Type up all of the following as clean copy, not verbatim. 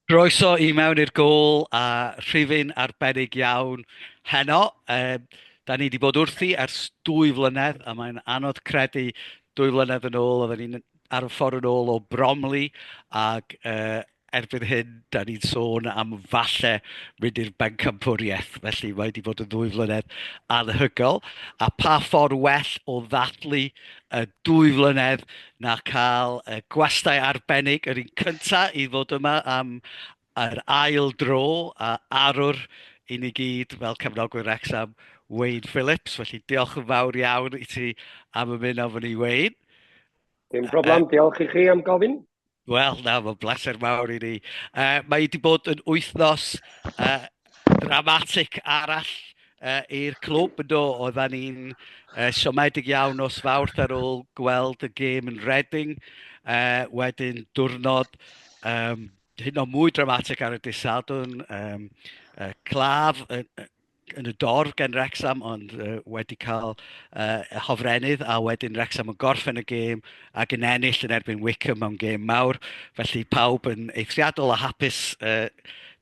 Croeso I mewn i'r gôl a rhifin arbennig iawn heno. Da ni wedi bod wrthi ers 2 flynedd a mae'n anodd credu 2 flynedd yn ôl oedden ni'n ar y ffordd yn ôl o Bromley ac erbyn hyn da ni'n sôn am falle mynd i'r bencampwriaeth. Felly mae wedi bod yn 2 flynedd anhygol a pa ffordd well o ddathlu 2 flynedd na cael gwestai arbennig yr un cyntaf I ddod yma am yr ail dro a arwr I ni gyd fel cefnogwyr Wrecsam, Waynne Phillips. Felly diolch yn fawr iawn I ti am ymuno efo ni, Waynne. Dim problem, diolch I chi am gofyn. Wel, na, mae'n bleser mawr I ni. Mae wedi bod yn wythnos dramatic arall i'r clwb yn do. Oedden ni'n siomedig iawn os fawrth ar ôl gweld y gêm yn Reading. Wedyn diwrnod hyn o mwy dramatic ar y dydd Sadwrn. Claf yn y dorf gen Wrecsam, ond wedi cael hofrennydd a wedyn Wrecsam yn gorffen y gêm ac yn ennill yn erbyn Wycombe mewn gêm mawr. Felly pawb yn eithriadol a hapus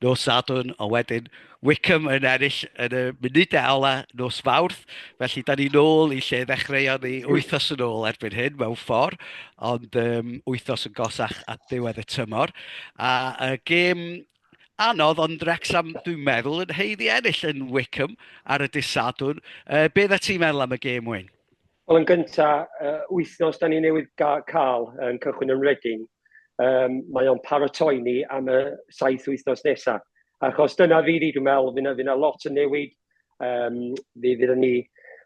nos Sadwrn, a wedyn Wycombe yn ennill yn y munudau ola nos Fawrth. Felly da ni nôl I lle ddechreuon ni wythnos yn ôl erbyn hyn mewn ffordd, ond wythnos yn gosach at ddiwedd y tymor. A gêm anodd, ond Wrecsam, dwi'n meddwl, yn heiddi ennill yn Wycombe ar y dydd Sadwrn. Beth a ti'n meddwl am y gêm, Waynne? Wel, yn gyntaf, wythnos da ni newydd cael yn cychwyn yn Reading, mae o'n paratoi ni am y 7 wythnos nesaf. Achos dyna fi dwi'n meddwl, fydd yna lot yn newid. Fydd ni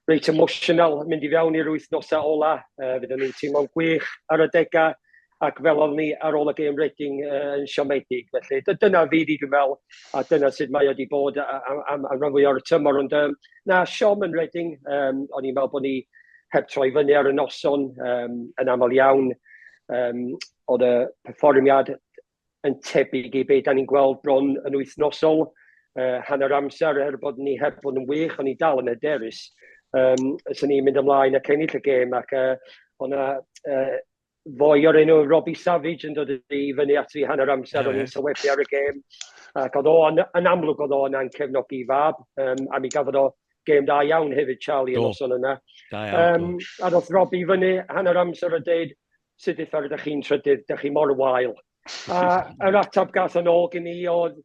reit emotional mynd I fewn i'r wythnosau ola. Fydd ni'n teimlo'n gwych ar y degau. Ac fel oedd ni ar ôl y gêm Reading yn siomedig. Felly dyna fi dwi'n meddwl, a dyna sut mae wedi bod am rhan fwyaf o'r tymor. Ond na, siom yn Reading, o'n i'n meddwl bod ni heb troi fyny ar y noson yn aml iawn. Oedd y perfformiad yn tebyg I beth da ni'n gweld bron yn wythnosol. Hanner amser, bod ni heb bod yn wych, o'n i dal yn hyderus. Ys ni'n mynd ymlaen ac ennill y gêm, ac o'n foi o'r enw Robbie Savage yn dod I fyny at fi hanner amser, o'n i'n sylwebu ar y gêm. Ac oedd yn amlwg oedd o'n cefnogi fab, a mi gafodd o gêm da iawn hefyd, Charlie, yn noson yna. A roedd Robbie fyny hanner amser a dweud, sut eitha ydych chi'n trydydd, ydych chi mor wael. A yr atab gath yn ôl gen I oedd,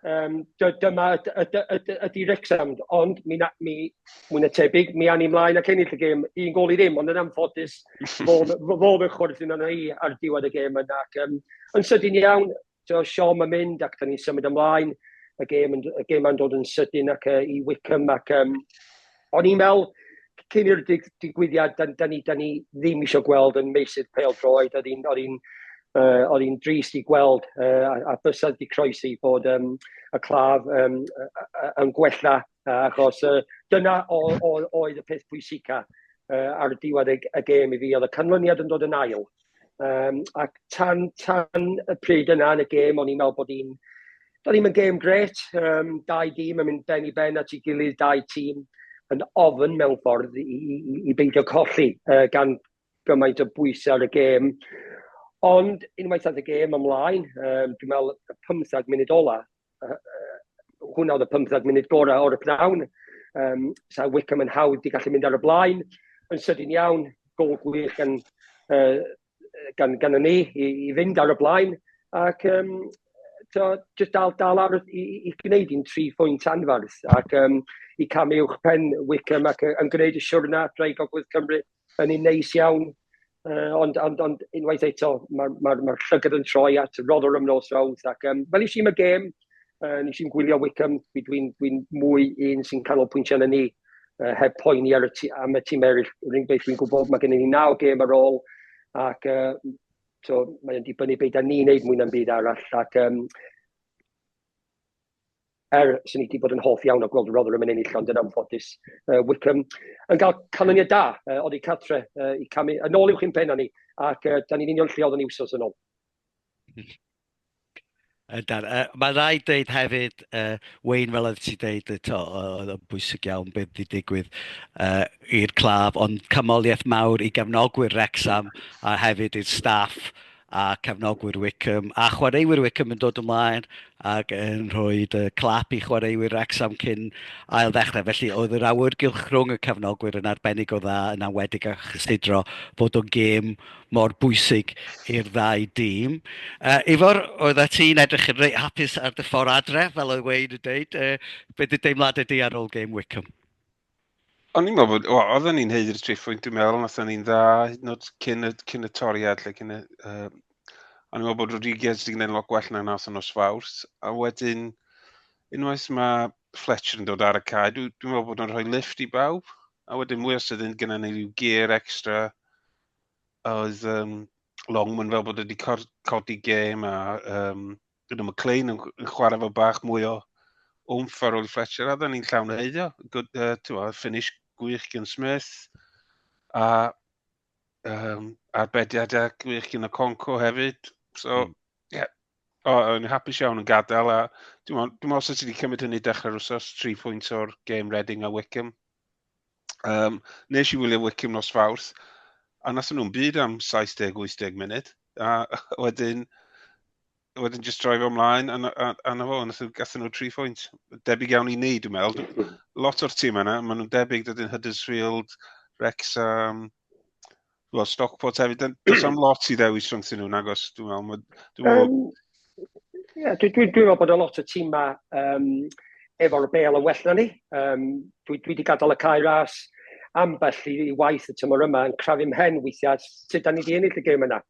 dyma ydy Wrecsam, ond mwy na tebyg, mi a'n I mlaen ac ennill y gêm, 1 gol I ddim, ond yn anffodus, fodd yn chwrdd yna I ar diwedd y gêm yna. Yn sydyn iawn, siom yn mynd ac da ni'n symud ymlaen, y gêm yn dod yn sydyn ac I Wycombe, ac o'n i'n meddwl, cyn i'r digwyddiad, da ni ddim eisiau gweld yn meysydd peldroed, oedd hi'n drist I gweld a bysedd di croesi bod y claf yn gwella achos dyna oedd y peth pwysica ar y diwedd y gêm I fi. Oedd y canlyniad yn dod yn ail. Ac tan y pryd yna yn y gêm, o'n i'n meddwl bod hi'n gêm gret. 2 dîm yn mynd ben I ben at ei gilydd, 2 tîm yn ofyn mewn ffordd I beidio colli gan gymaint o bwysau ar y gêm. Ond unwaith oedd y gêm ymlaen, dwi'n meddwl y 15 munud ola, hwnna oedd y 15 munud gorau o'r pnawn. Sa Wycombe yn hawdd I gallu mynd ar y blaen, yn sydyn iawn, gol gwych gan ni I fynd ar y blaen, ac just dal ar I gwneud i'n 3 phwynt anfarth, ac I cam uwch pen Wycombe, ac yn gwneud y siwrna, Draig Gogledd Cymru, yn un neis iawn. Ond unwaith eto, mae'r llygad yn troi at Rotherham nos Fawrth. Ac fel nes i'n y gêm, nes i'n gwylio Wycombe, dwi'n mwy un sy'n canolbwyntio yna ni, heb poeni am y tîm eraill. Rwy'n beth dwi'n gwybod, mae gen I 9 gêm ar ôl, ac mae'n dibynnu beth da ni'n neud mwy na'n byd arall. Ac sy'n ni wedi bod yn hoff iawn o gweld Rotherham yn ennill, ond yn anffodus Wycombe yn cael canlyniad da, oedd I catre yn ôl uwch i'n pen ni, ac da ni'n union lle oedd yn iwsos yn ôl. Mae rai dweud hefyd, Waynne fel oedd ti dweud, oedd yn bwysig iawn beth wedi digwydd i'r claf, ond cymoliaeth mawr i gefnogwyr Wrecsam a hefyd i'r staff a cefnogwyr Wycombe a chwaraewyr Wycombe yn dod ymlaen ac yn rhoi clap i chwaraewyr Wrecsam cyn ail ddechrau. Felly oedd yr awyrgylch rhwng y cefnogwyr yn arbennig o dda yn awedig a chysidro bod o'n gêm mor bwysig i'r ddau dîm. Ifor, oedda ti'n edrych yn reit hapus ar dy ffordd adre, fel oedd Waynne yn dweud. Beth ydy deimladau di ar ôl gêm Wycombe? O'n i'n meddwl bod, oedden ni'n heiddi'r triffwynt, dwi'n meddwl, nathon ni'n dda, hyd yn oed cyn y toriad, o'n i'n meddwl bod Rodriguez wedi gwneud lot gwell na nath yn os fawrs, a wedyn, unwaith mae Fletcher yn dod ar y cae, dwi'n meddwl bod o'n rhoi lift i bawb, a wedyn mwy o sydyn gyda ni rhyw gear extra, oedd Longman fel bod wedi codi gêm, a gyda McLean yn chwarae fel bach mwy o wmff ar ôl i Fletcher, a dda ni'n llawn heidio, finish gwych gen Smith, a arbediadau gwych gen y Conco hefyd. So, o'n hapus iawn yn gadael, a dwi'n meddwl sut ti wedi cymryd hynny dechrau'r wsos, 3 pwynt o'r game Reading a Wycombe. Nes i wylio Wycombe nos Fawrth, a nathon nhw'n byd am 70-80 munud, a wedyn just droi fo ymlaen, a na fo, gathen nhw 3 pwynt. Debyg iawn i ni, dwi'n meddwl. Lot o'r tîm yna, maen nhw'n debyg dydyn Huddersfield, Wrecsam, Stockport hefyd. Does am lot i ddewis rhwngthyn nhw, nagos, dwi'n meddwl. Dwi'n meddwl bod y lot o tîm ma efo'r bel yn well na ni. Dwi wedi gadael y cae ras ambell i waith y tymor yma yn crafu mhen weithiau sut da ni wedi ennill y gêm yna.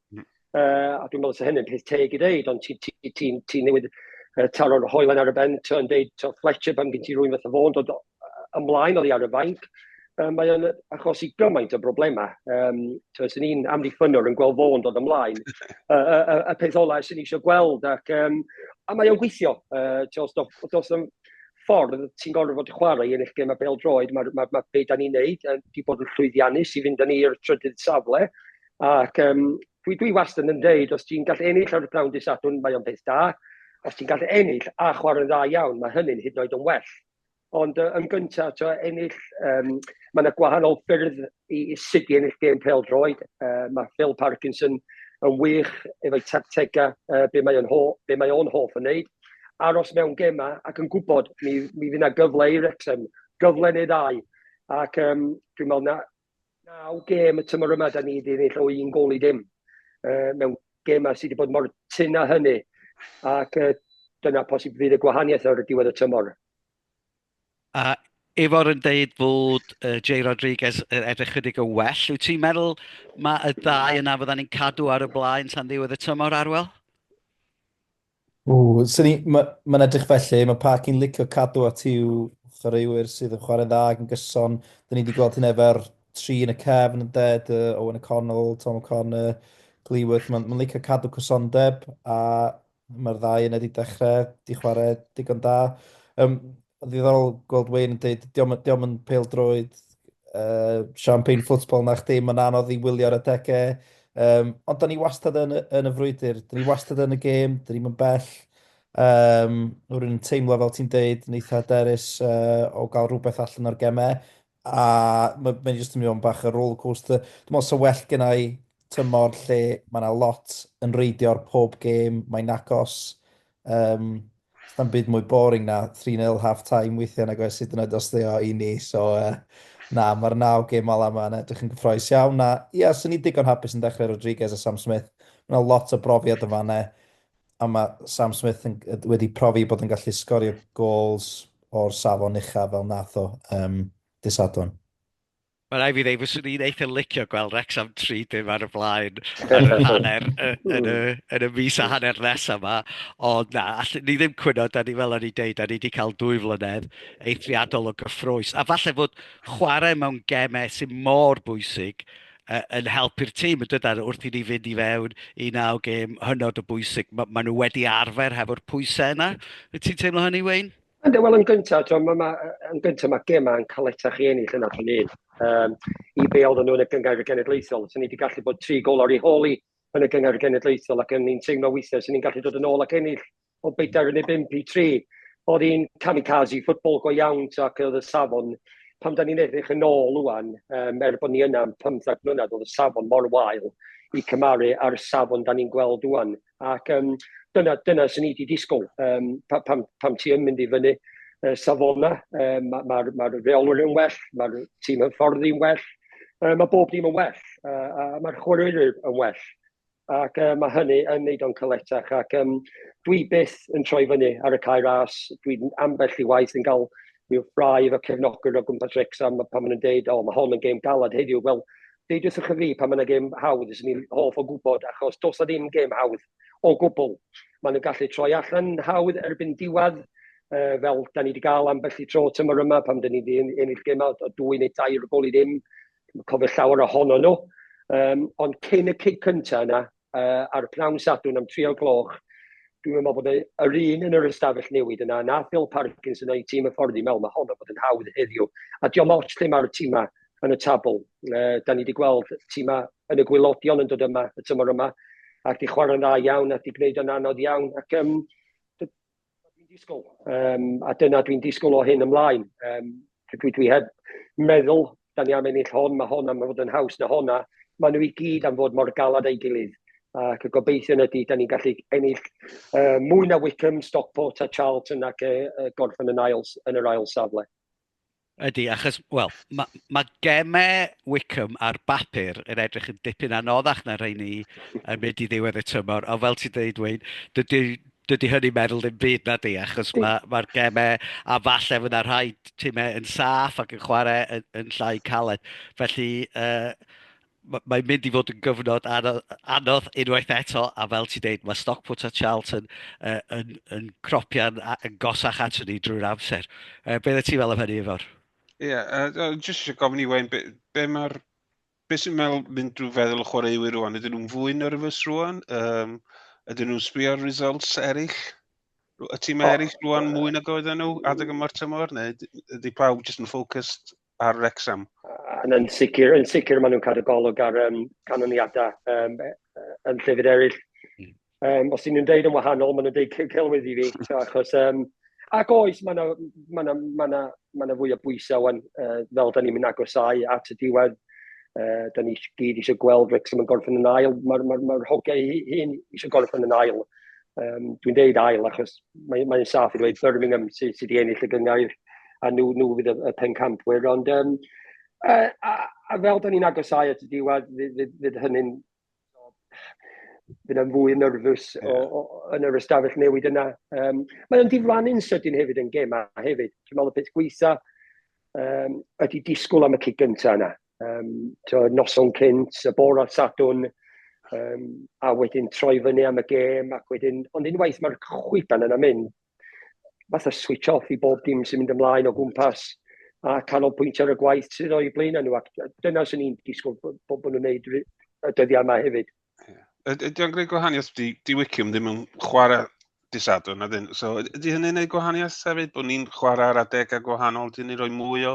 A dwi'n meddwl sy'n hynny'n peth teg i ddeud, ond ti'n newid taro'r hoelen ar y ben, yn deud Fletcher pan gen ti rwy'n fath o fo'n dod ymlaen oddi ar y fainc. Mae o'n achosi gymaint o broblemau. Sy'n ni'n amddiffynwr yn gweld fo'n dod ymlaen. Y peth ola sy'n ni eisiau gweld. A mae o'n gweithio. Dos yn ffordd ti'n gorfod fod chwarae i ennill gêm a peldroed. Mae beth da ni'n neud. Di bod yn llwyddiannus i fynd â ni i'r trydydd safle. Ac dwi wastad yn deud, os ti'n gallu ennill ar y prawn dysadwn, mae o'n peth da. Os ti'n gallu ennill a chwarae'n dda iawn, mae hynny'n hyd yn oed yn well. Ond yn gyntaf, ennill, mae yna gwahanol ffyrdd i sut i ennill gêm peldroed. Mae Phil Parkinson yn wych efo'i tactegau, be mae o'n hoff yn neud. Aros mewn gemau ac yn gwybod mi fydd yna gyfle i Wrecsam, gyfle neu ddau. Ac dwi'n meddwl 9 gêm y tymor yma da ni wedi ennill o 1 gol i dim. Mewn gemau sydd wedi bod mor tyn â hynny. Ac dyna posib fydd y gwahaniaeth ar y diwedd y tymor. Ifor yn deud bod J Rodriguez edrych chydig o well. Wyt ti'n meddwl mae y ddau yna fydda ni'n cadw ar y blaen tan ddiwedd y tymor, Arwel? Mae'n edrych felly, mae Parky'n licio cadw at i'w chwaraewyr sydd yn chwarae dda ac yn gyson. Da ni wedi gweld hynny efo'r 3 yn y cefn yn ded, Owen O'Connell, Tom O'Connor, Gleeworth. Mae'n licio cadw cysondeb a mae'r ddau yna wedi dechrau, di chwarae digon da. Ddiddorol gweld Waynne yn dweud, diolch yn peldroed, champagne football na chdi, mae'n anodd i wylio ar y degau. Ond da ni wastad yn y frwydr, da ni wastad yn y gêm, da ni'n bell. Rwy'n teimlo fel ti'n dweud, yn eitha derys o gael rhywbeth allan o'r gemau. A mae'n just yn mynd bach y rollercoaster. Dwi'n meddwl sy'n well gyda i tymor lle mae yna lot yn reidio ar pob gêm, mae'n agos. Sta'n byd mwy boring na 3-0 half-time weithiau nag oes sydd yn edrych i ni. So, mae'r 9 gêm ola yma'n edrych yn gyffroes iawn. Sy'n ni digon hapus yn dechrau Rodriguez a Sam Smith. Mae'n lot o brofiad y fanna. A mae Sam Smith wedi profi bod yn gallu sgorio gols o'r safon ucha fel nath o dysadwn. Mae'n rhaid fi ddeud, fyswn ni'n eitha licio gweld Wrecsam 3 dim ar y blaen yn y hanner, yn y mis a hanner nesaf yma. Ond na, ni ddim cwyno, da ni fel o'n i deud, da ni wedi cael 2 flynedd eithriadol o gyffrwys. A falle bod chwarae mewn gemau sy'n mor bwysig yn helpu'r tîm, yn dydyn, wrth i ni fynd i fewn i 9 gêm hynod o bwysig. Maen nhw wedi arfer hefo'r pwysau yna. Ti'n teimlo hynny, Waynne? Wel, yn gyntaf, mae gemau yn cael etach i ennill yna fan hyn. I be oedden nhw'n y gyngair genedlaethol. So ni wedi gallu bod 3 gol ar ei holi yn y gyngor genedlaethol ac yn ni'n teimlo weithio sy'n ni'n gallu dod yn ôl ac ennill o 4-5-3. Oedd hi'n kamikaze ffwtbol go iawn ac oedd y safon, pam da ni'n edrych yn ôl wwan, bod ni yna am 15 mlynedd, oedd y safon mor wael i cymaru ar y safon da ni'n gweld wwan. Ac dyna sy'n ni wedi disgwyl. Pam ti yn mynd i fyny safona, mae'r reolwyr yn well, mae'r tîm yn fforddi yn well, mae bob dim yn well, a mae'r chwaraewyr yn well. Ac mae hynny yn neud o'n caletach. Ac dwi byth yn troi fyny ar y cae ras. Dwi'n ambell i waith yn cael rhyw ffrau efo cefnogwr o gwmpas Wrecsam pan maen nhw'n dweud, mae hon yn gêm galad heddiw. Wel, deudwch chi fi pan maen nhw'n gêm hawdd, ys ni'n hoff o gwybod, achos dos na ddim gêm hawdd o gwbl. Maen nhw'n gallu troi allan hawdd erbyn diwedd, fel da ni wedi cael ambell i tro tymor yma, pam da ni wedi ennill gêm o 2 neu 2 gol i ddim. Cofio llawer ohono nhw. Ond cyn y cig cyntaf yna, ar y pnawn Sadwrn am 3:00, dwi'n meddwl bod yr un yn yr ystafell newid yna, na Phil Parkinson o'i tîm y ffordd i mewn, mae honno bod yn hawdd heddiw. A diolch ots lle mae'r tîma yn y tabl. Da ni wedi gweld tîma yn y gwylodion yn dod yma, y tymor yma, ac di chwarae'n dda iawn, ac di gwneud yn anodd iawn. Ac dwi'n disgwyl, a dyna dwi'n disgwyl o hyn ymlaen. Dwi heb meddwl, da ni am ennill hon, mae hon am fod yn haws na honna, mae nhw i gyd am fod mor galad ei gilydd. Ac y gobeithio ydy, da ni'n gallu ennill mwy na Wycombe, Stockport a Charlton ac gorffen yn yr ail safle. Ydy, achos, wel, mae gemau Wycombe ar bapur yn edrych yn dipyn anoddach na rhain ni yn mynd i ddiwedd y tymor. A fel ti'n dweud, Waynne, dydy hynny meddwl ddim byd na di, achos mae'r gemau, a falle fydd yna rhai tîmau yn saff ac yn chwarae yn llai caled. Felly, mae'n mynd i fod yn gyfnod anodd unwaith eto, a fel ti'n dweud, mae Stockport a Charlton yn cropian yn gosach at ni drwy'r amser. Beth ti fel am hynny efo'r? Ie, jyst eisiau gofyn i Waynne, beth sy'n mynd drwy feddwl y chwaraewyr rwan? Ydyn nhw'n fwy nerfus rwan? Ydyn nhw'n sbio'r results eraill? Y tîmau eraill rwan mwy nag oedden nhw adeg yma'r tymor? Neu ydy pawb jyst yn ffocused ar Wrecsam? Yn sicr maen nhw'n cadw golwg ar canoniadau yn llefydd eraill. Os nhw'n deud yn wahanol, maen nhw'n deud celwydd i fi. Achos, ac oes, mae yna fwy o bwysau fel da ni'n mynd agosau at y diwedd. Da ni gyd eisiau gweld Wrecsam yn gorffen yn ail. Mae'r hogei hyn eisiau gorffen yn ail. Dwi'n deud ail achos mae'n saff i dweud Birmingham sydd wedi ennill y gyngor a nhw fydd y pencampwyr. Ond a fel da ni'n agosau at y diwedd, fydd hynny'n fydd yn fwy nerfus yn yr ystafell newid yna. Mae'n diflannu'n sydyn hefyd yn gêm a hefyd. Dwi'n meddwl y peth gweitha ydy disgwyl am y cig gyntaf yna. Noson cynt, y bore Sadwrn, a wedyn troi fyny am y gêm, ac wedyn, ond unwaith mae'r chwiban yna mynd, fatha switch off i bob dim sy'n mynd ymlaen o gwmpas, a canolbwyntio ar y gwaith sydd o'i blaen nhw, ac dyna sy'n ni'n disgwyl bod nhw'n gwneud y dyddiau yma hefyd. Ydy o'n gwneud gwahaniaeth, di Wycombe ddim yn chwarae dydd Sadwrn, so ydy hynny'n gwneud gwahaniaeth hefyd, bod ni'n chwarae ar adegau gwahanol, di ni'n rhoi mwy o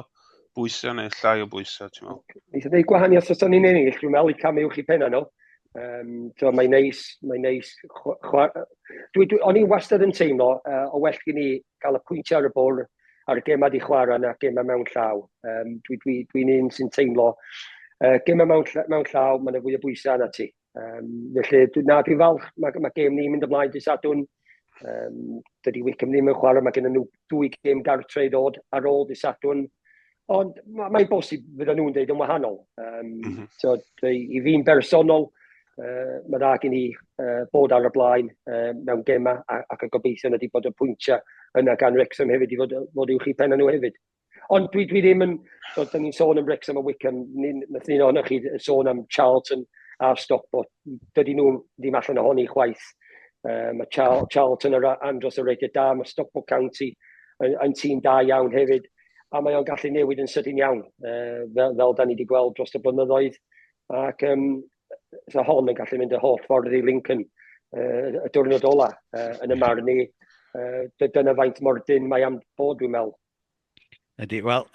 bwysau neu llai o bwysau, ti'n meddwl? Ni'n gwneud gwahaniaeth os o'n ni'n ennill, dwi'n meddwl i camu uwch i Pennod nhw. Mae'n neis. O'n i wastad yn teimlo, o well gen i gael y pwyntiau ar y bwr ar y gemau di chwarae na gemau mewn llaw. Dwi'n un sy'n teimlo, gemau mewn llaw, mae'n fwy o bwysau yna ti. Felly, dwi'n falch, mae gem ni'n mynd ymlaen dydd Sadwrn. Dydy Wycombe ddim yn chwarae, mae gen nhw 2 gem gartre i ddod ar ôl dydd Sadwrn. Ond mae'n bosib fydden nhw'n deud yn wahanol. I fi'n bersonol, mae dda gen i bod ar y blaen mewn gemau ac y gobeithio ydy bod y pwyntiau yna gan Wrecsam hefyd i fod uwch i Pennod nhw hefyd. Ond dwi ddim yn, da ni'n sôn am Wrecsam a Wycombe, nath ni'n ohonoch chi sôn am Charlton a Stockport. Dydy nhw ddim allan ohoni chwaith. Mae Charlton ar andros o reithiau da, mae Stockport County yn tîm da iawn hefyd. A mae o'n gallu newid yn sydyn iawn, fel da ni wedi gweld dros y blynyddoedd. Ac so hon yn gallu mynd y holl ffordd i Lincoln y diwrnod ola yn y marn ni. Dyna faint mor dyn mae am bod, dwi'n meddwl. Ydy, wel,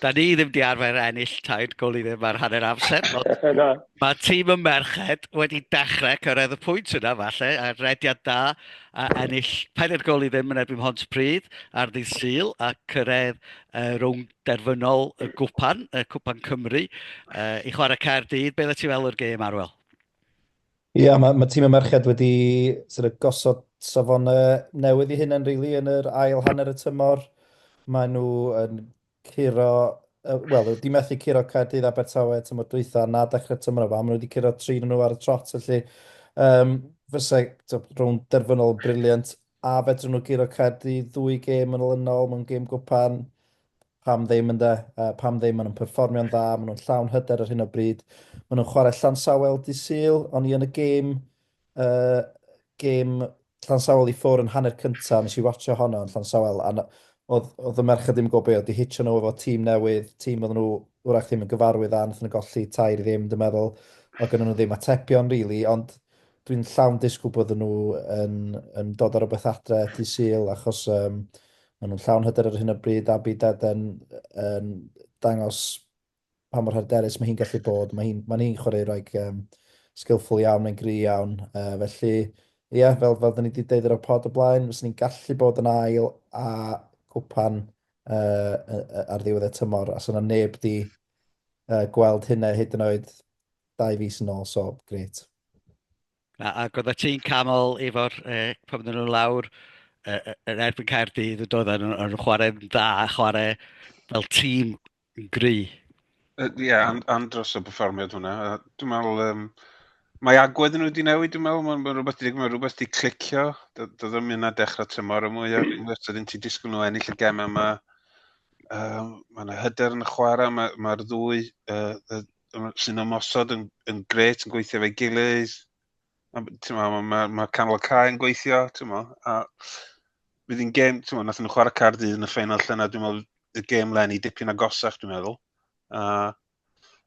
da ni ddim di arfer ennill tair gol i ddim ar hanner amser, ond Na. mae tîm y merched wedi dechrau cyrraedd y pwynt yna falle, a rediad da a ennill 4 gol i ddim yn erbyn Pontypridd ar ddydd Sul a cyrraedd rhwng derfynol y Cwpan Cymru, i chwarae Caerdydd. Beth ti fel o'r gêm, Arwel? Ie, mae tîm y merched wedi gosod safonau newydd i hynny'n rili yn yr ail hanner y tymor. Mae nhw yn curo, wel, wedi methu curo Caerdydd a Abertawe tymor dwytha na dechrau tymor yma. Maen nhw wedi curo 3 nhw ar y trot, felly fysa rhwng derfynol briliant a fedrwn nhw curo Caerdydd 2 gêm yn olynol mewn gêm gwpan. Pam ddim yn de, pam ddim, maen nhw'n perfformio'n dda, maen nhw'n llawn hyder ar hyn o bryd. Maen nhw'n chwarae Llansawel dydd Sul, ond i yn y gêm Llansawel i ffwr yn hanner cyntaf, nes i watcho honno yn Llansawel, a oedd y merched ddim yn gwybod oedd i hitio nhw efo tîm newydd, tîm oedd nhw wrach ddim yn gyfarwydd â, nath nhw golli 3 ddim, dwi'n meddwl, o gynnu nhw ddim atebion, really, ond dwi'n llawn disgwyl bod nhw yn dod ar rhywbeth adre dydd Sul, achos maen nhw'n llawn hyder ar hyn o bryd a byd yn dangos pa mor hyderus mae hi'n gallu bod. Mae hi'n chwarae rhaid skillful iawn, mae'n gry iawn. Felly, ie, fel da ni wedi deud ar y pod o blaen, fes ni'n gallu bod yn ail a cwpan ar ddiwedd y tymor. As yna neb di gweld hynna hyd yn oed 2 fis yn ôl, so greit. Ac oedd y tîm camol efo'r pan oedden nhw lawr yn erbyn Caerdydd, yn dod yn chwarae'n dda, chwarae fel tîm yn gry. Ie, andros o perfformiad hwnna. Dwi'n meddwl, mae agwedd nhw wedi newid, dwi'n meddwl, mae rhywbeth wedi clicio. Doedd ddim yna dechrau tymor y mwy. Ydyn ti disgwyl nhw ennill y gemau yma. Mae yna hyder yn y chwarae, mae'r ddwy sy'n ymosod yn gret, yn gweithio fe'i gilydd. Mae canol y cae yn gweithio, a bydd hi'n gêm, nath nhw chwarae Caerdydd yn y ffeinal llynedd, dwi'n meddwl, y gêm lenni dipyn agosach, dwi'n meddwl.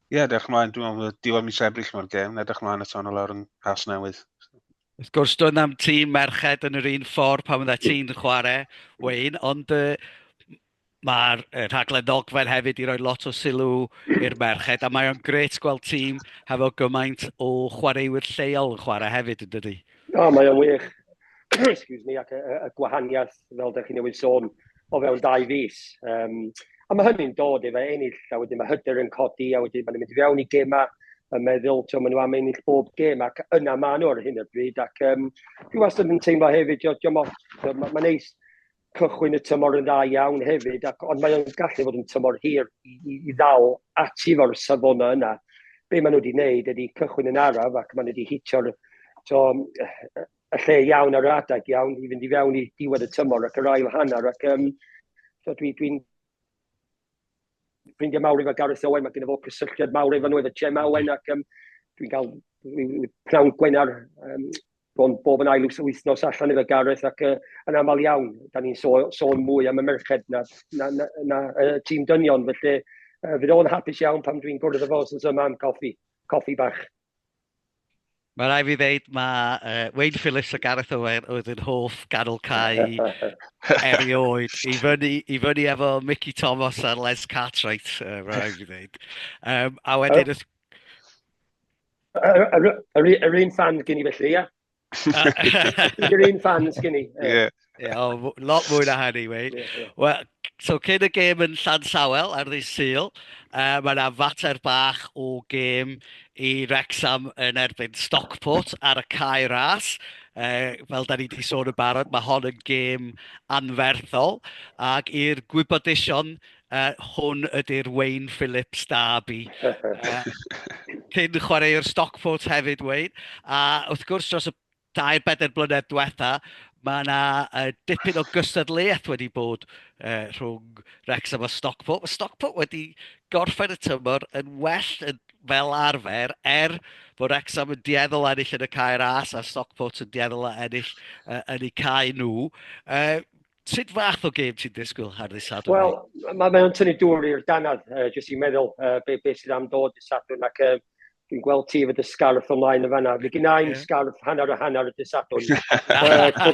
Ie, edrych mlaen, dwi'n meddwl, diwedd mis Ebrill mae'r gêm, edrych mlaen eto yn lawr yn Has Newydd. Wrth gwrs, dwi'n am tîm merched yn yr un ffordd pan mae tîm yn chwarae, Waynne, ond mae'r rhaglen ddogfen hefyd i roi lot o sylw i'r merched, a mae'n gret gweld tîm hefo gymaint o chwaraewyr lleol yn chwarae hefyd, yn dydi? O, mae'n wych. Excuse me, ac y gwahaniaeth, fel ydych chi newydd sôn, o fewn 2 fis. A mae hynny'n dod efo ennill, a wedyn mae hyder yn codi, a wedyn mae'n mynd i fewn i gemau, yn meddwl, maen nhw am ennill bob gêm, ac yna maen nhw ar hyn o bryd. Ac dwi wastad yn teimlo hefyd, mae'n neis cychwyn y tymor yn dda iawn hefyd, ond mae'n gallu fod yn tymor hir i ddal ati fo'r safona yna. Be maen nhw wedi gwneud ydy cychwyn yn araf, ac maen nhw wedi hitio'r y lle iawn ar y adeg iawn i fynd i fewn i diwedd y tymor ac yr ail hanner. Ac dwi'n ffrindiau mawr efo Gareth Owen, mae gen i fo cysylltiad mawr efo nhw efo Jem Owen, ac dwi'n cael pnawn Gwenar bob yn ail wythnos allan efo Gareth, ac yn aml iawn, da ni'n sôn mwy am y merched na tîm dynion, felly fydd o'n hapus iawn pan dwi'n gwrdd efo sy'n yma am coffi bach. Mae rai fi ddeud, mae Waynne Phillips a Gareth Owen oedd yn hoff ganol cae erioed. I fyny efo Mickey Thomas a Les Cartwright, rai fi ddeud. A wedyn... Yr un fan gen i felly, ia? Yr un fans gen i. Lot mwy na hynny, Waynne. Wel, so cyn y gêm yn Llansawel ar ddydd Sul, mae yna fater bach o gêm i Wrecsam yn erbyn Stockport ar y cae ras. Fel da ni wedi sôn yn barod, mae hon yn gêm anferthol. Ac i'r gwybodaethon, hwn ydy'r Waynne Phillips derby. Cyn chwarae'r Stockport hefyd, Waynne. A wrth gwrs, dros y 2-4 blynedd diwetha, mae yna dipyn o gystadleuaeth wedi bod rhwng Wrecsam a Stockport. Mae Stockport wedi gorffen y tymor yn well fel arfer, bod Wrecsam yn dieddol ennill yn y cae ras a Stockport yn dieddol ennill yn eu cae nhw. Sut fath o gêm ti'n disgwyl ar ddydd Sadwrn? Wel, mae'n tynnu dŵr i'r danadd, jyst i'n meddwl beth sydd am dod dydd Sadwrn, ac dwi'n gweld ti efo dy scarf ymlaen y fanna. Fe gynnau'n scarf hanner y dydd Sadwrn.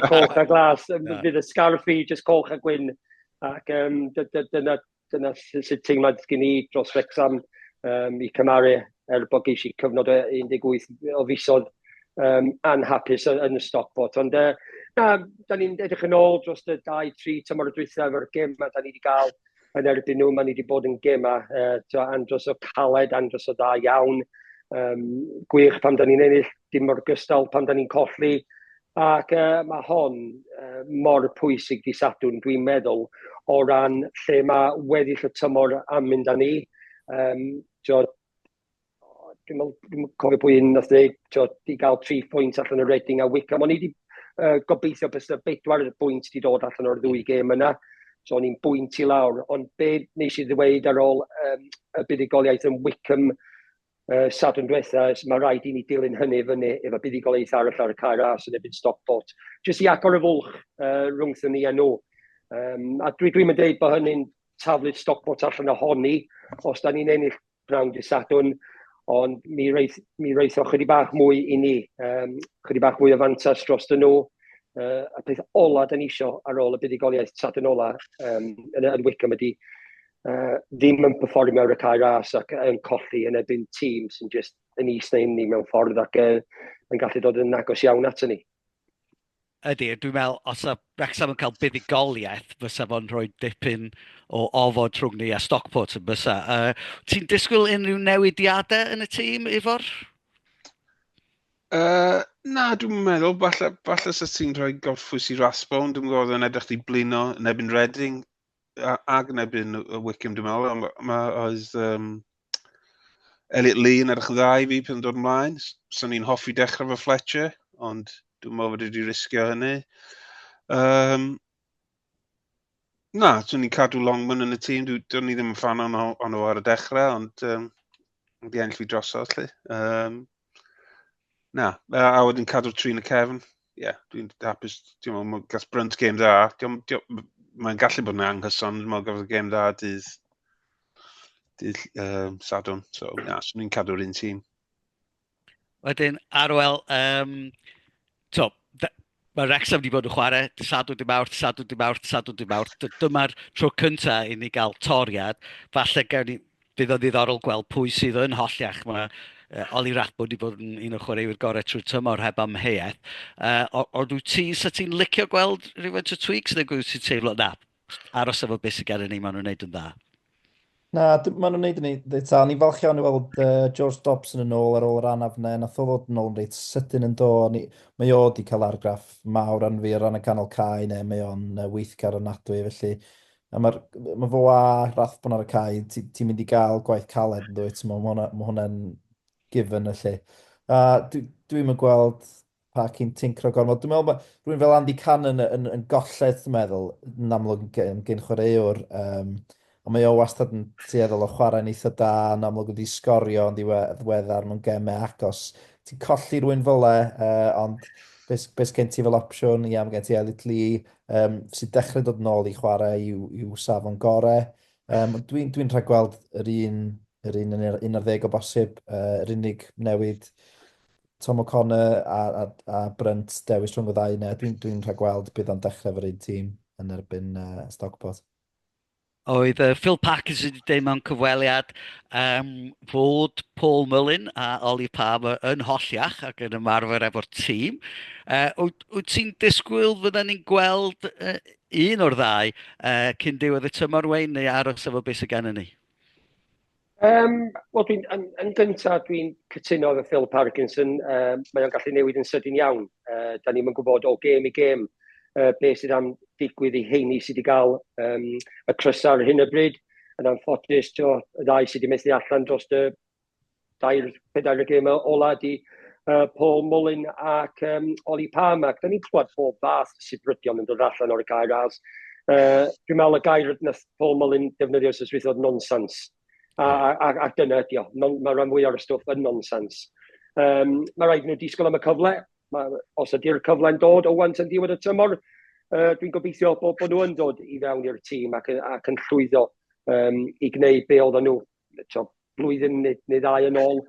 Colch a glas, fydd y scarf i, jyst colch a gwyn. Ac dyna dyna sydd teimlad gen i dros Wrecsam i cymaru bod geis i cyfnod 18 o fisoedd anhapus yn y Stockport. Ond na, da ni'n edrych yn ôl dros y 2-3 tymor y dwythaf efo'r gêm da ni wedi cael yn erbyn nhw. Mae ni wedi bod yn gema andros o caled, andros o dda iawn. Gwych pam da ni'n ennill, dim mor gystal pam da ni'n colli. Ac mae hon mor pwysig di Sadwrn, dwi'n meddwl, o ran lle mae weddill y tymor am mynd â ni. Dwi'n cofio pwy un nath dweud, di gael 3 pwynt allan o Reading a Wickham. O'n i wedi gobeithio bys y 4 pwynt di dod allan o'r 2 gêm yna. So o'n i'n bwynt i lawr. Ond be nes i ddweud ar ôl y buddigoliaeth yn Wickham Sadwrn diwetha, mae rhaid i ni dilyn hynny fyny efo buddigoliaeth arall ar y cae ras yn ebyn Stockport. Jyst i agor y fwlch rhwngthyn ni a nhw. A dwi'n dweud bod hynny'n taflu Stockport allan ohoni os da ni'n ennill brawn dy Sadwrn, ond mi reith o chydig bach mwy i ni, chydig bach mwy o fantas dros dyn nhw. A peth ola da ni isio ar ôl y buddigoliaeth Sadwrn ola yn Wickham ydi ddim yn performio ar y cae ras ac yn colli yn ebyn tîm sy'n just yn is-neim ni mewn ffordd ac yn gallu dod yn agos iawn at ni. Ydy, dwi'n meddwl, os y Wrecsam yn cael buddigoliaeth, fysa fo'n rhoi dipyn o ofod rhwng ni a Stockport yn bysa. Ti'n disgwyl unrhyw newidiadau yn y tîm, Ifor? Na, dwi'n meddwl, falle sa ti'n rhoi gorffwys i Rasbon, dwi'n meddwl yn edrych i blino yn ebyn Reading ag yn ebyn y Wickham, dwi'n meddwl. Oedd Elliot Lee yn edrych yn dda i fi pan dod ymlaen. So ni'n hoffi dechrau fo Fletcher, ond dwi'n meddwl bod wedi risgio hynny. Na, dwi'n ni'n cadw Longman yn y tîm, dwi'n ni ddim yn fan ono ar y dechrau, ond wedi ennill fi drosodd, lle. Na, a wedyn cadw trin y cefn. Ie, dwi'n hapus. Dwi'n meddwl, gas Brunt game dda. Mae'n gallu bod yn anghyson, dwi'n meddwl gafodd y game dda dydd Sadwrn. So, na, so ni'n cadw'r un tîm. Wedyn, Arwel, mae Wrecsam wedi bod yn chwarae, Sadwrn dim awrt. Dyma'r tro cyntaf i ni gael toriad. Falle bydd o'n ddiddorol gweld pwy sydd yn holliach. Mae Oli Rachbo wedi bod yn un o'r chwaraewyr gorau trwy'r tymor heb amheuaeth. Ond wyt ti'n licio gweld rhywfaint o tweaks neu gwyd ti'n teimlo, na, aros efo beth sydd gen i ni, maen nhw'n neud yn dda? Na, maen nhw'n neud yn dda. Ni'n falch iawn i weld George Dobson yn ôl ar ôl yr anaf yna. Nath o ddod yn ôl yn reit sydyn yn do. Mae o wedi cael argraff mawr an fi ar ran y canol cae, neu mae o'n weithgar ofnadwy, felly. A mae fo a Rathbon ar y cae, ti'n mynd i gael gwaith caled yn dweud, mae hwnna'n given y lle. Dwi'n mynd gweld pa cyn tincro gormod. Dwi'n meddwl bod rhywun fel Andy Cannon yn golled, dwi'n meddwl, yn amlwg gen chwaraewr. Ond mae o wastad yn tueddol o chwarae'n eitha da, yn amlwg wedi sgorio yn ddiweddar mewn gemau agos. Ti'n colli rhywun fel ond beth gen ti fel opsiwn? Ia, mae gen ti Elliot Lee, sydd dechrau dod nôl i chwarae i'w safon gorau. Dwi'n rhaid gweld yr un 11 o bosib, yr unig newid Tom O'Connor a Brunt dewis rhwng o ddau yna. Dwi'n rhaid gweld bydd o'n dechrau efo'r un tîm yn erbyn Stockport. Oedd Phil Packers wedi dweud mewn cyfweliad fod Paul Mullin a Oli Palmer yn holliach ac yn ymarfer efo'r tîm. Wyt ti'n disgwyl fydden ni'n gweld un o'r ddau cyn diwedd y tymor, Waynne, neu aros efo beth sydd gen ni? Wel, yn gyntaf, dwi'n cytuno efo Phil Parkinson. Mae o'n gallu newid yn sydyn iawn. Da ni'n gwybod o gêm i gêm beth sydd am digwydd i heini sydd wedi cael y crysau ar hyn o bryd. Yn anffodus, y ddau sydd wedi methu allan dros y 4 gêm ola di Paul Mullin ac Oli Palmer. Da ni'n clywed bob fath sybrydion yn dod allan o'r cae ras. Dwi'n meddwl y gair nath Paul Mullin defnyddio sy'n swythodd nonsens. A dyna ydi o. Mae rhan fwy o'r stwff yn nonsens. Mae rhaid nhw disgwyl am y cyfle. Os ydy'r cyfle'n dod o want yn diwedd y tymor, dwi'n gobeithio bod nhw yn dod i fewn i'r tîm ac yn llwyddo i gwneud be oedden nhw blwyddyn neu 2 yn ôl.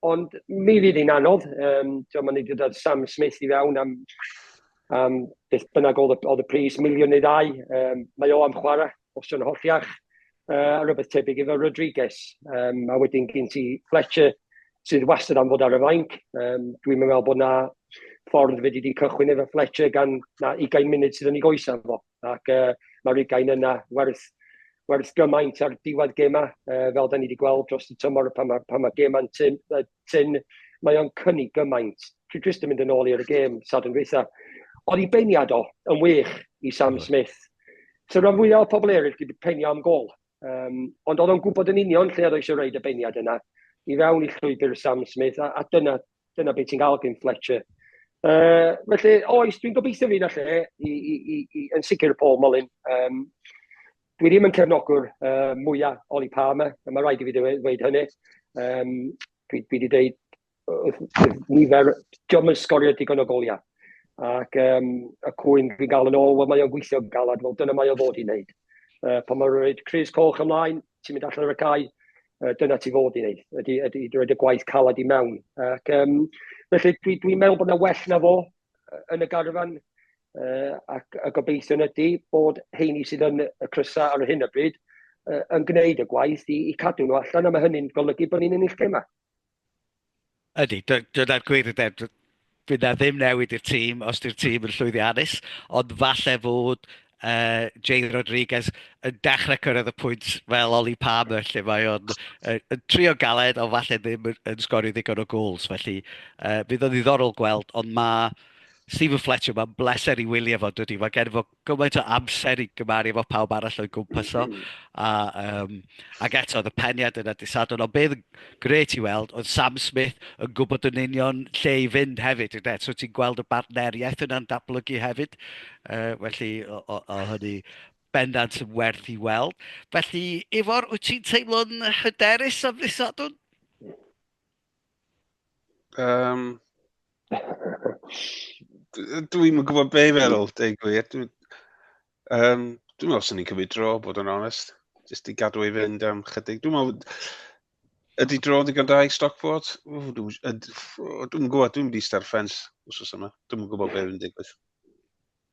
Ond mi fydd hi'n anodd. Mae'n wedi dod Sam Smith i fewn am beth bynnag oedd y pris, miliwn neu 2. Mae o am chwarae. os y'n hoffiach, a rhywbeth tebyg efo Rodriguez. A wedyn gen ti Fletcher sydd wastad am fod ar y fainc. Dwi'n meddwl bod na ffordd fe wedi cychwyn efo Fletcher gan na 20 munud sydd yn ei goesa fo. Ac mae'r 20 yna werth gymaint ar diwedd gema, fel da ni wedi gweld dros y tymor pan mae gema'n tyn, mae o'n cynnig gymaint. Dwi'n just yn mynd yn ôl i'r gêm, Sadwrn dwytha. Oedd ei beiniad o yn wych i Sam Smith. So rhan fwyaf o pobl eraill wedi penio am gol. Ond oedd o'n gwybod yn union lle oedd eisiau reid y beiniad yna i fewn i llwybr Sam Smith, a dyna beth ti'n gael gen Fletcher. Felly, oes, dwi'n gobeithio fi na lle yn sicr Paul Mullin. Dwi ddim yn cefnogwr mwyaf Oli Palmer, a mae rhaid i fi dweud hynny. Dwi wedi dweud nifer, diolch yn sgorio digon o goliau. Ac y cwyn fi'n gael yn ôl, wel mae o'n gweithio galad, wel dyna mae o fod i wneud. Pan mae'n rhaid Chris Coch ymlaen, ti'n mynd allan ar y cae, dyna ti fod i wneud, ydy roed y gwaith calad i mewn. Ac felly dwi'n meddwl bod yna well na fo yn y garfan, ac y gobeithio ydy bod heini sydd yn y crysa ar hyn o bryd yn gwneud y gwaith i cadw nhw allan, a mae hynny'n golygu bod ni'n ennill gema. Ydy, dyna'r gwir ydy. Fydd na ddim newid i'r tîm os di'r tîm yn llwyddiannus, ond falle fod Jay Rodriguez yn dechrau cyrraedd y pwynt fel Oli Palmer, lle mae o'n trio galed, ond falle ddim yn sgorio ddigon o gols. Felly fydd o'n ddiddorol gweld, ond mae Stephen Fletcher, mae'n bleser i wylio fo, dydy. Mae gen fo gymaint o amser i gymaru efo pawb arall o'i gwmpas o. Ac eto, oedd y peniad yna disadwn. Ond beth yn gret i weld, oedd Sam Smith yn gwybod yn union lle i fynd hefyd. So ti'n gweld y bartneriaeth yna'n datblygu hefyd. Felly, o hynny bendant yn werth i weld. Felly, Ifor, wyt ti'n teimlo'n hyderus am ddisadwn? Dwi'n gwybod be i feddwl, dweud gwir. Dwi'n meddwl sy'n ni'n cymryd dro, bod yn onest. Jyst i gadw i fynd am chydig. Dwi'n meddwl, ydy dro digon da i Stockport? Dwi'n gwybod, dwi'n mynd i star ffens wrsos yma. Dwi'n gwybod be fi'n digwydd.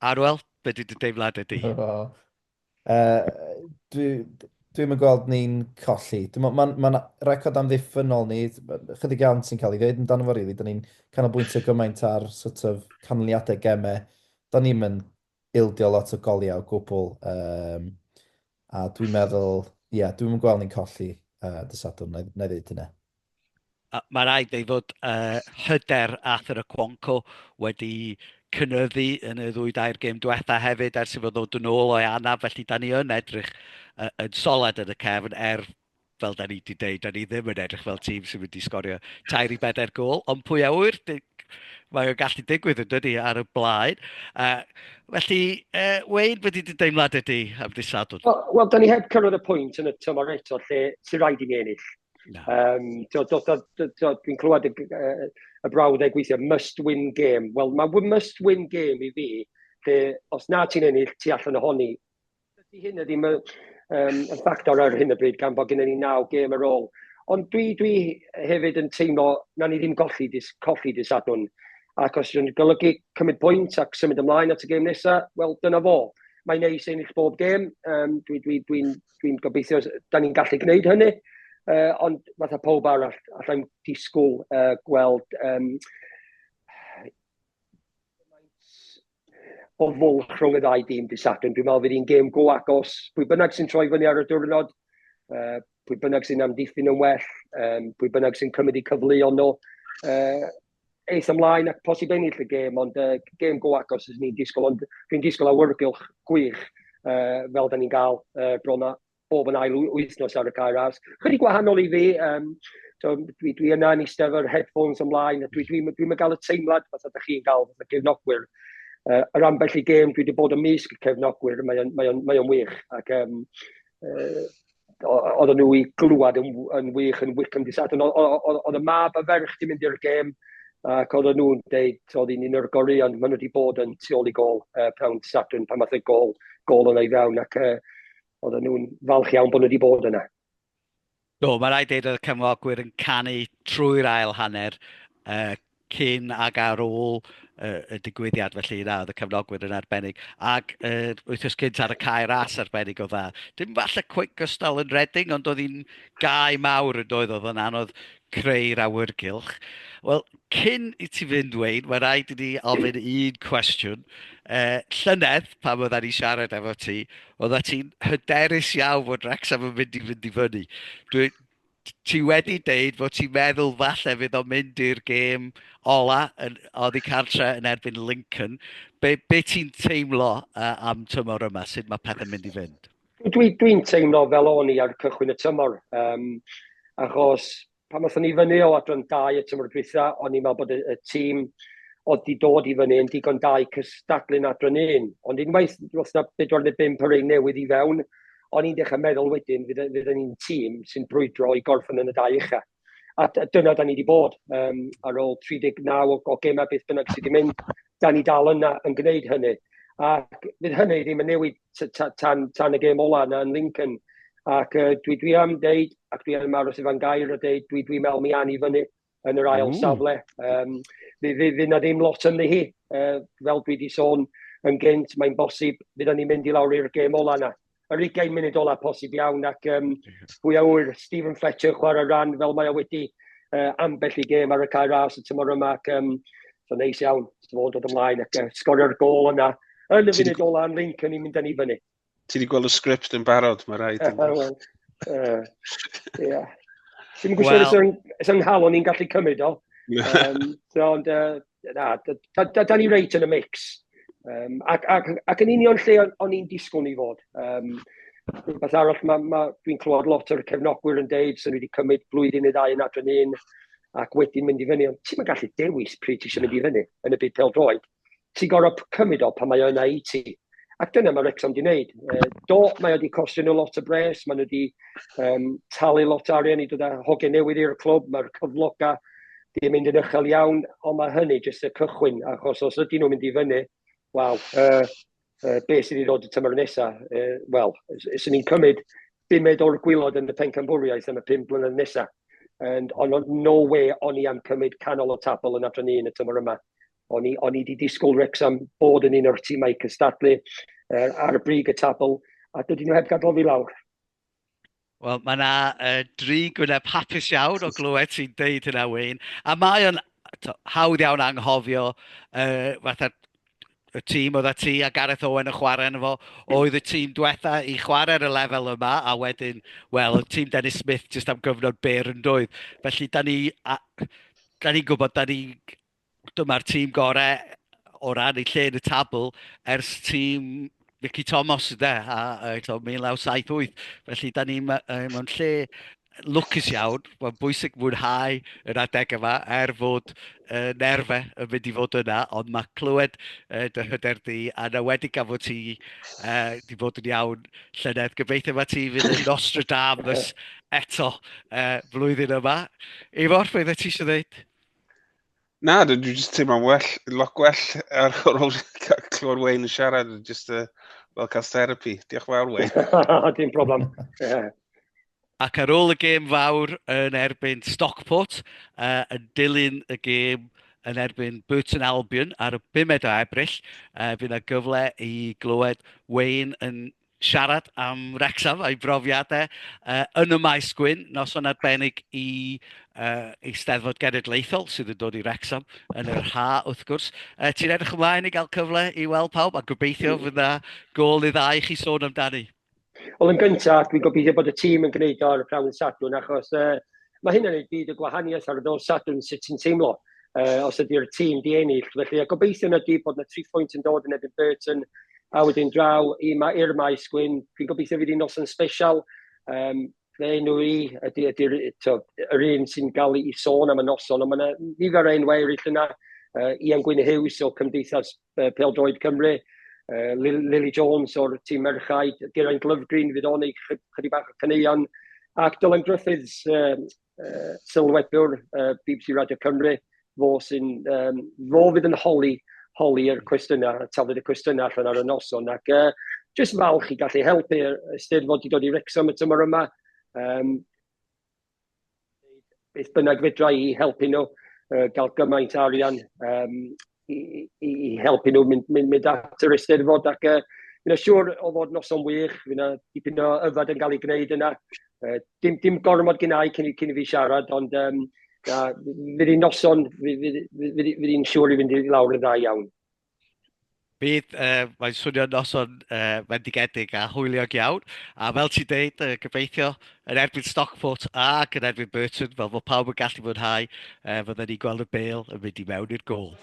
Arwel, be di dy deimlad ydy? Dwi'n mynd gweld ni'n colli. Mae'n record amddiffynol ni, chydig iawn sy'n cael ei ddweud amdano fo rili. Da ni'n canolbwyntio gymaint ar sort of canlyniadau gemau. Da ni'n mynd ildio lot o goliau o gwbl. A dwi'n meddwl, dwi'n mynd gweld ni'n colli dysadwn, na i ddweud hynny. Mae rhaid ei fod hyder Arthur y Cwonco wedi cynyddu yn y 2-3 gêm diwetha hefyd ers i fod ddod yn ôl o'i anaf, felly da ni yn edrych yn solid yn y cefn fel da ni wedi dweud, da ni ddim yn edrych fel tîm sy'n mynd i sgorio 3 i 4 gol, ond pwy a wyr, mae o'n gallu digwydd yn dydi ar y blaen. Felly, Waynne, beth ydy deimlad ydy am ddisadwn? Wel, da ni heb cyrraedd y pwynt yn y tymor eto lle sy'n rhaid i ni ennill. Dwi'n clywed y brawddau gweithio must-win game. Wel, mae must-win game i fi, lle os na ti'n ennill, ti allan ohoni. Dydy hyn ddim yn ffactor ar hyn o bryd gan bod gennym ni 9 gêm ar ôl. Ond dwi hefyd yn teimlo na ni ddim colli Dysadwn. Ac os yw'n golygu cymryd pwynt ac symud ymlaen at y gêm nesaf, wel, dyna fo. Mae'n neis ennill bob gêm. Dwi'n gobeithio da ni'n gallu gwneud hynny. Ond fatha pob arall, allai'n disgwyl gweld o fwlch rhwng y ddau dîm Dysadwn. Dwi'n meddwl fydd hi'n gêm go agos. Pwy bynnag sy'n troi fyny ar y diwrnod, pwy bynnag sy'n amddiffyn yn well, pwy bynnag sy'n cymryd i cyfleu nhw. Eith ymlaen ac posib ennill y gêm, ond gêm go agos ydyn ni'n disgwyl. Ond dwi'n disgwyl awyrgylch gwych fel da ni'n gael bron bob yn ail wythnos ar y cae ras. Chydig gwahanol i fi, dwi yna yn eistedd yr headphones ymlaen, dwi'n gael y teimlad, fatha da chi'n gael, y cefnogwyr. Yr ambell i gêm, dwi wedi bod yn misg y cefnogwyr, mae o'n wych. Ac oedden nhw i glwad yn wych yn Wycombe Dysadwn. Oedd y mab a ferch di mynd i'r gêm, ac oedden nhw'n deud, oedd un o'r gorion, maen nhw wedi bod yn tu ôl i gol Pewn Dysadwn pan math y gol yn ei fewn, ac oedden nhw'n falch iawn bod nhw wedi bod yna. Do, mae rhaid dweud oedd y cefnogwyr yn canu trwy'r ail hanner cyn ac ar ôl y digwyddiad felly na, oedd y cefnogwyr yn arbennig. Ac wythnos gynt ar y cae ras arbennig o dda. Dim falle cweit gystal yn Reading, ond oedd hi'n gau mawr yn doedd, oedd yn anodd creu'r awyrgylch. Wel, cyn i ti fynd, Waynne, mae rhaid i ni ofyn un cwestiwn. Llynedd, pan oedden ni siarad efo ti, oedden ti'n hyderus iawn fod Wrecsam yn mynd i fyny. Ti wedi deud fod ti'n meddwl falle fydd o'n mynd i'r gêm ola, oddi cartre yn erbyn Lincoln. Be ti'n teimlo am tymor yma? Sut mae pethau'n mynd i fynd? Dwi'n teimlo fel o'n i ar cychwyn y tymor. Achos pan wnaethon ni fyny o adran 2 y tymor dwytha, o'n i'n meddwl bod y tîm oedd di dod i fyny yn digon da i cystadlu'n adran 1. Ond unwaith dros na 45 ar ein newydd i fewn, o'n i'n dechrau meddwl wedyn fydd ni'n tîm sy'n brwydro i gorffen yn y 2 ucha. A dyna da ni wedi bod. Ar ôl 39 o gemau beth bynnag sydd wedi mynd, da ni dal yna yn gwneud hynny. Ac fydd hynny ddim yn newid tan y gêm ola yna yn Lincoln. Ac dwi am deud, ac dwi am aros efo'n gair a deud, dwi'n meddwl mi an i fyny yn yr ail safle. Fydd na ddim lot ynddi hi. Fel dwi wedi sôn yn gynt, mae'n bosib fydd ni'n mynd i lawr i'r gêm ola yna. Yr 20 munud ola posib iawn ac pwy awr Stephen Fletcher chwarae ran fel mae o wedi ambell i gêm ar y cae ras y tymor yma ac so neis iawn fod dod ymlaen ac sgorio'r gol yna yn y funud ola yn Lincoln i mynd â ni fyny. Ti wedi gweld y sgript yn barod, mae rhaid. Dwi'n gwybod os yng nghalon ni'n gallu cymryd o. Ond da ni reit yn y mix. Ac yn union lle o'n i'n disgwyl ni fod. Rhywbeth arall, dwi'n clywed lot o'r cefnogwyr yn deud sy'n wedi cymryd blwyddyn neu 2 yn adran 1 ac wedyn mynd i fyny. Ond ti'n gallu dewis pryd ti eisiau mynd i fyny yn y byd peldroed. Ti'n gorfod cymryd o pan mae yna i ti. Ac dyna mae Wrecsam wedi wneud. Do, mae wedi costio nhw lot o bres, mae nhw wedi talu lot o arian i dod â hogiau newydd i'r clwb, mae'r cyfloga wedi mynd yn uchel iawn, ond mae hynny jyst y cychwyn, achos os ydyn nhw'n mynd i fyny, waw, beth sydd wedi dod y tymor nesaf? Wel, sy'n ni'n cymryd 5 o'r gwylod yn y pencampwriaeth am y 5 blynedd nesaf. Ond no way o'n i am cymryd canol o tabl yn adran 1 y tymor yma. O'n i wedi disgwyl Wrecsam bod yn un o'r tîmau cystadlu ar y brig y tabl, a dydyn nhw heb gadael fi lawr. Wel, mae yna 3 gwyneb hapus iawn o glywed sy'n deud hynna, Waynne. A mae o'n hawdd iawn anghofio fatha y tîm oedd a ti a Gareth Owen yn chwarae yn fo, oedd y tîm diwetha i chwarae ar y lefel yma, a wedyn, wel, y tîm Dennis Smith jyst am gyfnod byr yn dwydd. Felly, da ni'n gwybod, dyma'r tîm gorau o ran ei lle yn y tabl ers tîm Vicky Thomas yde, a 1978. Felly, da ni mewn lle lwcus iawn, mae'n bwysig mwynhau yr adeg yma, fod nerfau yn mynd i fod yna, ond mae clywed dy hyder di, a na wedi gafod ti di fod yn iawn llynedd. Gobeithio mae ti fydd yn Nostradamus eto flwyddyn yma. Ifor, beth ti eisiau dweud? Na, dwi'n jyst teimlo'n well, lot gwell ar ôl clywed Waynne yn siarad, jyst fel cael therapy. Diolch fawr, Waynne. Dim problem. Ac ar ôl y gêm fawr yn erbyn Stockport, yn dilyn y gêm yn erbyn Burton Albion ar y 5 o Ebrill, fydd yna gyfle i glywed Waynne yn siarad am Wrecsam a'i brofiadau yn y maes gwyn, noson arbennig i Steddfod Genedlaethol sydd yn dod i Wrecsam yn yr ha, wrth gwrs. Ti'n edrych ymlaen i gael cyfle i weld pawb, a gobeithio fydd yna gol i dda i chi sôn amdani? Wel, yn gyntaf, dwi'n gobeithio bod y tîm yn gwneud o'r prawn Sadwrn, achos mae hyn yn ei byd y gwahaniaeth ar y nos Sadwrn sut ti'n teimlo os ydy'r tîm di ennill. Felly, a gobeithio na di bod yna 3 pwynt yn dod yn erbyn Burton, a wedyn draw i'r maes gwyn. Dwi'n gobeithio fydd hi'n noson special. Fe enw i ydy'r un sy'n cael ei sôn am y noson, ond mae yna nifer o enwau eraill yna. Ian Gwyn Hughes o Cymdeithas Peldroed Cymru, Lily Jones o'r tîm merchaid, Geraint Lyfgreen fydd o'n ei chydig bach o caneuon, ac Dylan Griffiths, sylwedwr BBC Radio Cymru, fo fydd yn holi'r cwestiynau, tafod y cwestiynau allan ar y noson, ac jyst falch i gallu helpu Eisteddfod i dod i Wrecsam y tymor yma. Beth bynnag fedra i helpu nhw, gael gymaint arian, i helpu nhw mynd at yr Eisteddfod ac fi'n siŵr o fod noson wych, fi'n dipyn o yfad yn cael ei gwneud yna. Dim gormod gynnau cyn i fi siarad, ond fydd hi'n noson, fydd hi'n siŵr i fynd i lawr yn dda iawn. Bydd, mae'n swnio noson fendigedig a hwyliog iawn. A fel ti'n deud, gobeithio yn erbyn Stockport ac yn erbyn Burton, fel fod pawb yn gallu mwynhau, fydden ni'n gweld y bêl yn mynd i mewn i'r gôl.